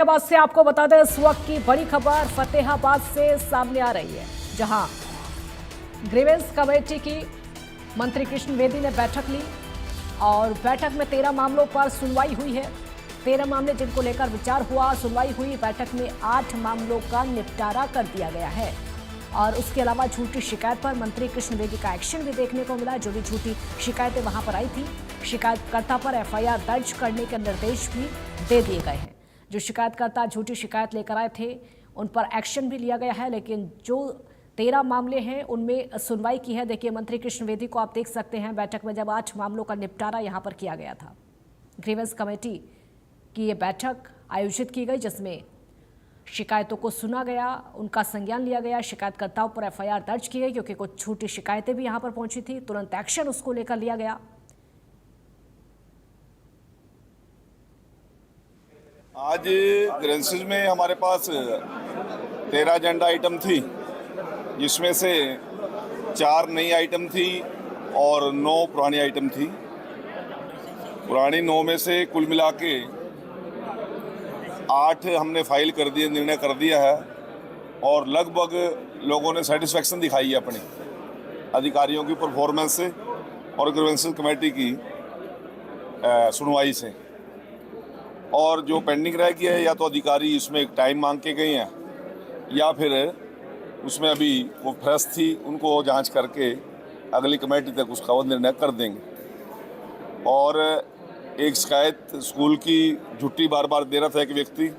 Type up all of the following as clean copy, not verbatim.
फतेहाबाद से आपको बता दें इस वक्त की बड़ी खबर फतेहाबाद से सामने आ रही है, जहां ग्रीवेंस कमेटी की मंत्री कृष्ण बेदी ने बैठक ली और बैठक में 13 मामलों पर सुनवाई हुई है। 13 मामले जिनको लेकर विचार हुआ, सुनवाई हुई। बैठक में 8 मामलों का निपटारा कर दिया गया है और उसके अलावा झूठी शिकायत पर मंत्री कृष्ण बेदी का एक्शन भी देखने को मिला। जो भी झूठी शिकायतें वहां पर आई थी, शिकायतकर्ता पर एफआईआर दर्ज करने के निर्देश भी दे दिए गए हैं। जो शिकायतकर्ता झूठी शिकायत लेकर आए थे उन पर एक्शन भी लिया गया है, लेकिन जो 13 मामले हैं उनमें सुनवाई की है। देखिए मंत्री कृष्ण बेदी को आप देख सकते हैं बैठक में, जब 8 मामलों का निपटारा यहां पर किया गया था। ग्रीवेंस कमेटी की ये बैठक आयोजित की गई जिसमें शिकायतों को सुना गया, उनका संज्ञान लिया गया, शिकायतकर्ताओं पर एफआईआर दर्ज की गई क्योंकि कुछ झूठी शिकायतें भी यहां पर पहुंची थी। तुरंत एक्शन उसको लेकर लिया गया। आज ग्रेंसेज में हमारे पास 13 एजेंडा आइटम थी, जिसमें से 4 नई आइटम थी और 9 पुरानी आइटम थी। पुरानी 9 में से कुल मिला के 8 हमने फाइल कर दिए, निर्णय कर दिया है और लगभग लोगों ने सेटिस्फेक्शन दिखाई है अपनी अधिकारियों की परफॉर्मेंस से और ग्रीवेंसेज कमेटी की सुनवाई से। और जो पेंडिंग रह गया है, या तो अधिकारी इसमें एक टाइम मांग के गए हैं या फिर उसमें अभी वो फ्रेश थी, उनको जांच करके अगली कमेटी तक उसका वो निर्णय कर देंगे। और एक शिकायत स्कूल की छुट्टी बार बार दे रहा था एक व्यक्ति,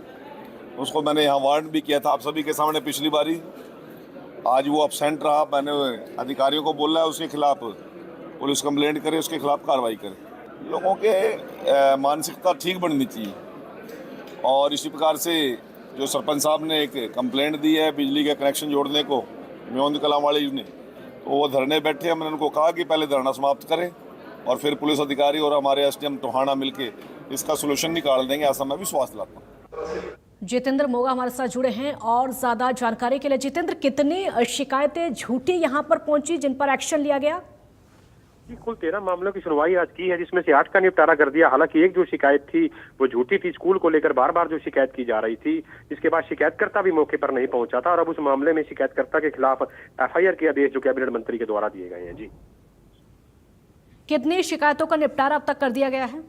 उसको मैंने यहाँ वार्न भी किया था आप सभी के सामने पिछली बारी। आज वो अपसेंट रहा, मैंने अधिकारियों को बोला है उसके खिलाफ पुलिस कंप्लेंट करे, उसके खिलाफ कार्रवाई करे। लोगों के मानसिकता ठीक बननी चाहिए और इसी प्रकार से जो सरपंच साहब ने एक कंप्लेंट दी है बिजली का कनेक्शन जोड़ने को म्योंद कलां वाले ने, तो वो धरने बैठे हैं। मैंने उनको कहा कि पहले धरना समाप्त करें और फिर पुलिस अधिकारी और हमारे एसडीएम टोहाना मिलके इसका सोल्यूशन निकाल देंगे, ऐसा मैं विश्वास दिलाता हूँ। जितेंद्र मोगा हमारे साथ जुड़े हैं और ज्यादा जानकारी के लिए। जितेंद्र, कितनी शिकायतें झूठी यहाँ पर पहुंची जिन पर एक्शन लिया गया? कुल 13 मामलों की सुनवाई आज की है, जिसमें से 8 का निपटारा कर दिया। हालांकि एक जो शिकायत थी वो झूठी थी, स्कूल को लेकर बार बार जो शिकायत की जा रही थी, जिसके बाद शिकायतकर्ता भी मौके पर नहीं पहुंचा था और अब उस मामले में शिकायतकर्ता के खिलाफ एफआईआर के आदेश जो कैबिनेट मंत्री के द्वारा दिए गए हैं। जी, कितनी शिकायतों का निपटारा अब तक कर दिया गया है?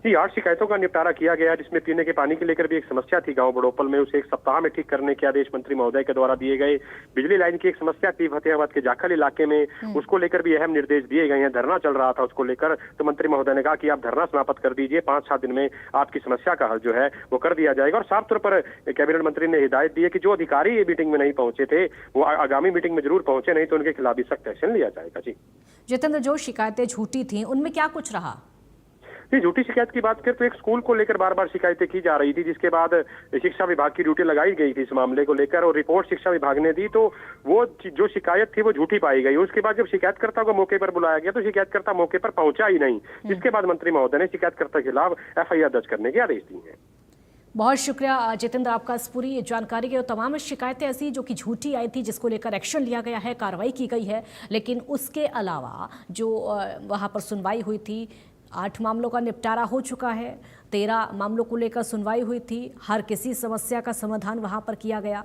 जी, 8 शिकायतों का निपटारा किया गया, जिसमें पीने के पानी को लेकर भी एक समस्या थी गांव बड़ोपल में, उसे 1 सप्ताह में ठीक करने के आदेश मंत्री महोदय के द्वारा दिए गए। बिजली लाइन की एक समस्या थी फतेहाबाद के जाखल इलाके में, उसको लेकर भी अहम निर्देश दिए गए हैं। धरना चल रहा था उसको लेकर, तो मंत्री महोदय ने कहा कि आप धरना समाप्त कर दीजिए, 5-7 दिन में आपकी समस्या का हल जो है वो कर दिया जाएगा। और साफ तौर पर कैबिनेट मंत्री ने हिदायत दी है कि जो अधिकारी ये मीटिंग में नहीं पहुंचे थे वो आगामी मीटिंग में जरूर पहुंचे, नहीं तो उनके खिलाफ भी सख्त एक्शन लिया जाएगा। जी जितेंद्र, जो शिकायतें झूठी थी उनमें क्या कुछ रहा? जी, झूठी शिकायत की बात करें तो एक स्कूल को लेकर बार बार शिकायतें की जा रही थी, जिसके बाद शिक्षा विभाग की ड्यूटी लगाई गई थी इस मामले को लेकर और रिपोर्ट शिक्षा विभाग ने दी, तो वो जो शिकायत थी वो झूठी पाई गई। उसके बाद जब शिकायतकर्ता को मौके पर बुलाया गया तो शिकायतकर्ता मौके पर पहुंचा ही नहीं, जिसके बाद मंत्री महोदय ने शिकायतकर्ता के खिलाफ एफआईआर दर्ज करने के आदेश दिए हैं। बहुत शुक्रिया जितेंद्र आपका इस पूरी जानकारी के। तमाम शिकायतें ऐसी जो कि झूठी आई थी, जिसको लेकर एक्शन लिया गया है, कार्रवाई की गई है, लेकिन उसके अलावा जो वहाँ पर सुनवाई हुई थी, 8 मामलों का निपटारा हो चुका है। 13 मामलों को लेकर सुनवाई हुई थी, हर किसी समस्या का समाधान वहां पर किया गया।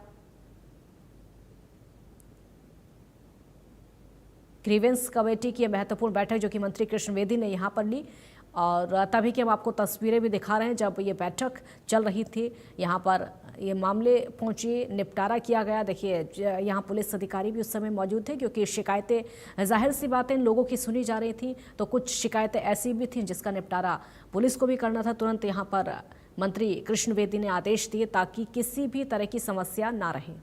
ग्रीवेंस कमेटी की महत्वपूर्ण बैठक जो कि मंत्री कृष्ण बेदी ने यहां पर ली और तभी कि हम आपको तस्वीरें भी दिखा रहे हैं जब ये बैठक चल रही थी, यहाँ पर ये मामले पहुंचे, निपटारा किया गया। देखिए यहाँ पुलिस अधिकारी भी उस समय मौजूद थे क्योंकि शिकायतें जाहिर सी बातें लोगों की सुनी जा रही थी, तो कुछ शिकायतें ऐसी भी थीं जिसका निपटारा पुलिस को भी करना था। तुरंत यहाँ पर मंत्री कृष्ण बेदी ने आदेश दिए ताकि किसी भी तरह की समस्या ना रहे।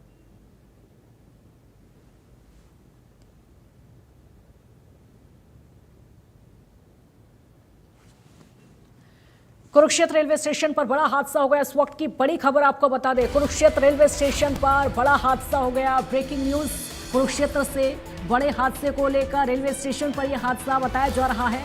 कुरुक्षेत्र रेलवे स्टेशन पर बड़ा हादसा हो गया। इस वक्त की बड़ी खबर आपको बता दें, कुरुक्षेत्र रेलवे स्टेशन पर बड़ा हादसा हो गया। ब्रेकिंग न्यूज कुरुक्षेत्र से बड़े हादसे को लेकर रेलवे स्टेशन पर यह हादसा बताया जा रहा है।